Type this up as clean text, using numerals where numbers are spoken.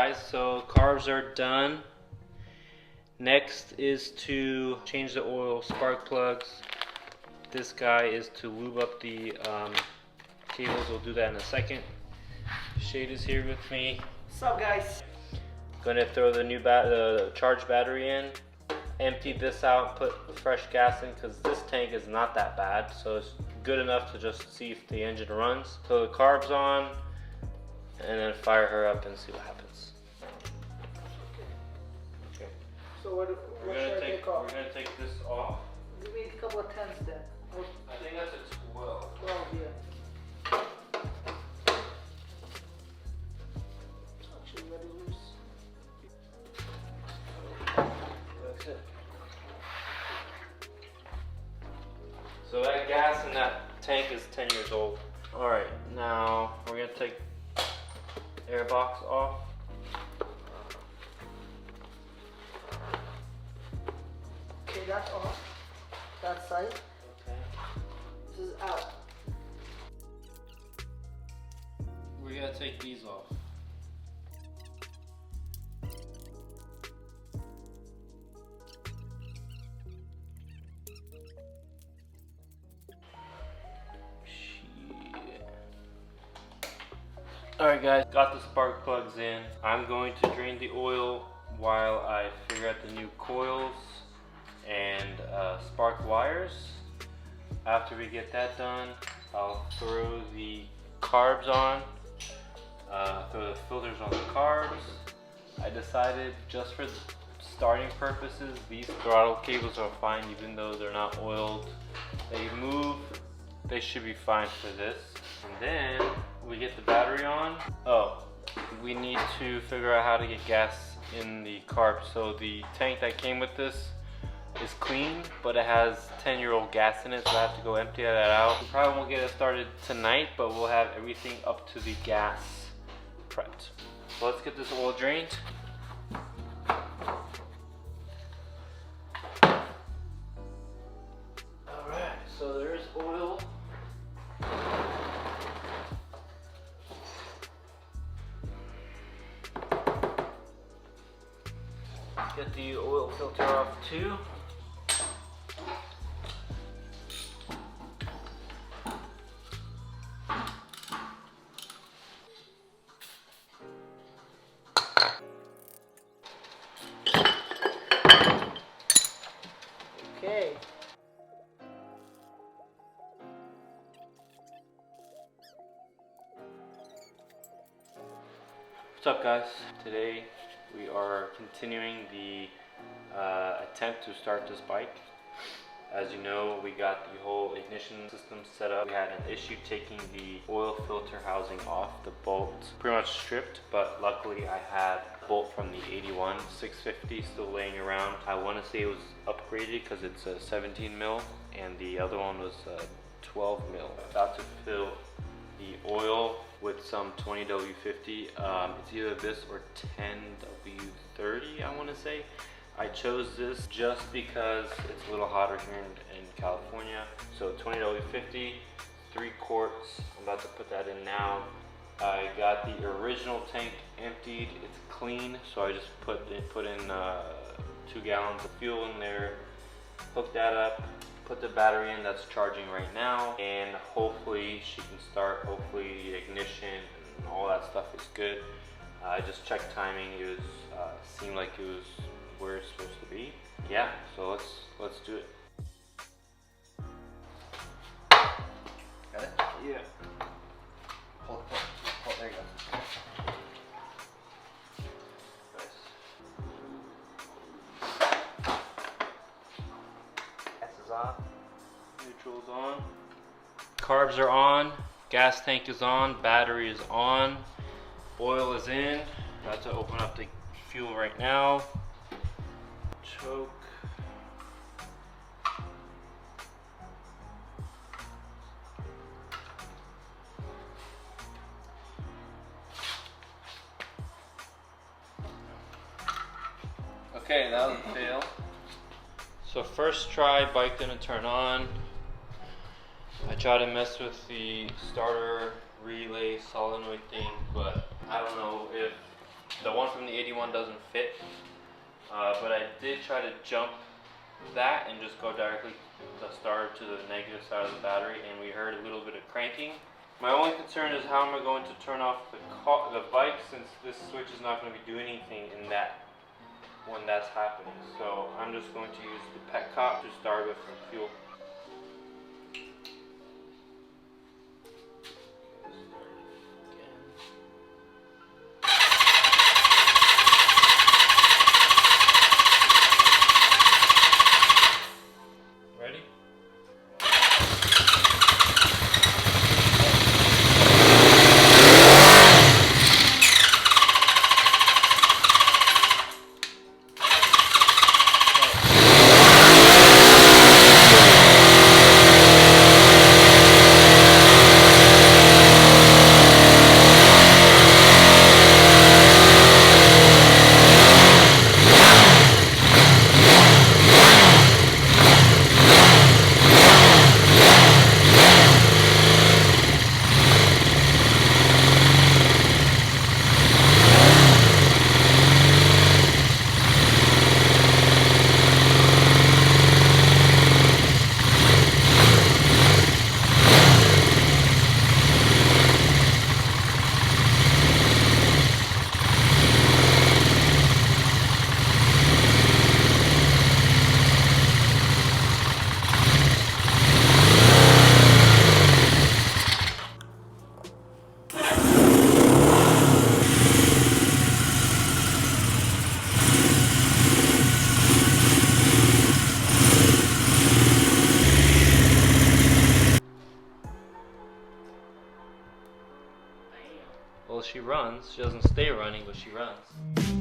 guys, so carbs are done. Next is to change the oil, spark plugs. This guy is to lube up the cables. We'll do that in a second. Shade is here with me. What's up, guys? Gonna throw the new charged battery in. Empty this out, put fresh gas in because this tank is not that bad, so it's good enough to just see if the engine runs. Throw the carbs on, and then fire her up and see what happens. Okay. So what should I take off? We're gonna take this off. Give me a couple of tens then. I think that's a 12. 12, yeah. It's actually very loose. That's it. So that gas in that tank is 10 years old. Alright, now we're gonna take air box off. Okay, that's off. That side. Okay. This is out. We're gonna take these off. Alright guys, got the spark plugs in. I'm going to drain the oil while I figure out the new coils and spark wires. After we get that done, I'll throw the carbs on, throw the filters on the carbs. I decided just for starting purposes, these throttle cables are fine even though they're not oiled. They move, they should be fine for this. And then we get the battery on. Oh, we need to figure out how to get gas in the carb. So the tank that came with this is clean, but it has 10-year-old gas in it, so I have to go empty that out. We probably won't get it started tonight, but we'll have everything up to the gas prepped. So let's get this oil drained. Alright, so there's oil. Get the oil filter off too. Okay. What's up guys? Today we are continuing the attempt to start this bike. As you know, we got the whole ignition system set up. We had an issue taking the oil filter housing off. The bolt pretty much stripped, but luckily I had a bolt from the 81 650 still laying around. I want to say it was upgraded because it's a 17 mil and the other one was a 12 mil. About to fill the oil with some 20W50. It's either this or 10W30, I want to say. I chose this just because it's a little hotter here in California. So 20W50, 3 quarts. I'm about to put that in now. I got the original tank emptied. It's clean, so I just put in 2 gallons of fuel in there, hook that up, put the battery in that's charging right now, and hopefully she can start. Hopefully the ignition and all that stuff is good. I just checked timing. It was seemed like it was where it's supposed to be. Yeah, so let's do it. Got it? Yeah. Pull, there you go. Gas is off. Neutral's on. Carbs are on. Gas tank is on. Battery is on. Oil is in. About to open up the fuel right now. Choke. Okay, that was a fail. So first try, bike didn't turn on. I tried to mess with the starter relay solenoid thing, but I don't know if The one from the 81 doesn't fit, but I did try to jump that and just go directly the starter to the negative side of the battery, and we heard a little bit of cranking. My only concern is how am I going to turn off the bike, since this switch is not going to be doing anything in that when that's happening. So I'm just going to use the pet cop to start with some fuel. Ready? Well, she runs. She doesn't stay running, but she runs.